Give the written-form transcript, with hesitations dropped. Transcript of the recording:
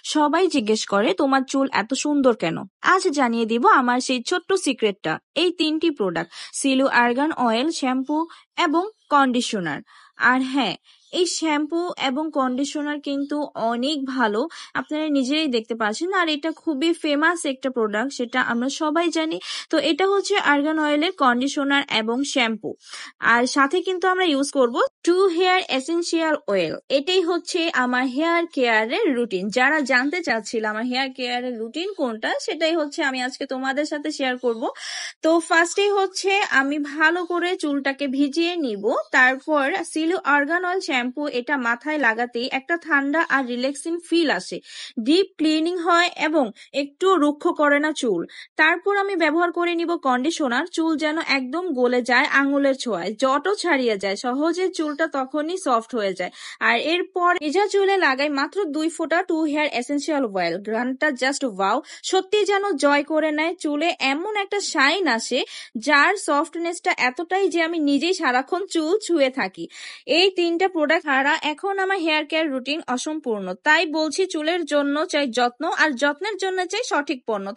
সবাই জিজ্ঞেস করে তোমার চুল এত সুন্দর কেন। আজ জানিয়ে দিব আমার সেই ছোট্ট সিক্রেটটা। এই 3টি product, Silu argan oil, shampoo এবং কন্ডিশনার। আর হ্যাঁ, এই শ্যাম্পু এবং কন্ডিশনার কিন্তু অনেক ভালো, আপনারা নিজেরাই দেখতে পাচ্ছেন। আর এটা খুবই ফেমাস একটা প্রোডাক্ট, সেটা আমরা সবাই জানি। তো এটা হচ্ছে আর্গান অয়েলের কন্ডিশনার এবং শ্যাম্পু। আর সাথে কিন্তু আমরা ইউজ করব টু হেয়ার এসেনশিয়াল অয়েল। এটাই হচ্ছে আমার হেয়ার কেয়ারের রুটিন। যারা জানতে চাচ্ছিল আমার হেয়ার কেয়ারের রুটিন কোনটা, সেটাই হচ্ছে আমি আজকে তোমাদের সাথে শেয়ার করব। তো ফার্স্টেই হচ্ছে আমি ভালো করে চুলটাকে ভিজিয়ে নিব। তারপর সিলু আর্গান অয়েল শ্যাম্পু এটা মাথায় লাগাতেই একটা ঠান্ডা আর রিল্যাক্সিং ফিল আসে, ডিপ ক্লিনিং হয় এবং একটু রুক্ষ করে না চুল। তারপর আমি ব্যবহার করে নিব কন্ডিশনার। চুল যেন একদম গলে যায় আঙুলের ছোঁয়ায়, জটও ছাড়িয়ে যায় সহজে, চুলটা তখনই সফট হয়ে যায়। আর এরপর ভেজা চুলে লাগাই মাত্র 2 ফোঁটা টু হেয়ার এসেনশিয়াল অয়েল। ঘ্রাণটা জাস্ট ওয়াও, সত্যি যেন জয় করে নেয়। চুলে এমন একটা শাইন আসে যার সফটনেসটা এতটাই যে আমি নিজেই সারাক্ষণ চুল ছুঁয়ে থাকি। এই 3টা প্রোডাক্ট ছাড়া এখন আমার হেয়ার কেয়ার রুটিন অসম্পূর্ণ। তাই বলছি, চুলের জন্য চাই যত্ন, আর যত্নের জন্য চাই সঠিক পণ্য।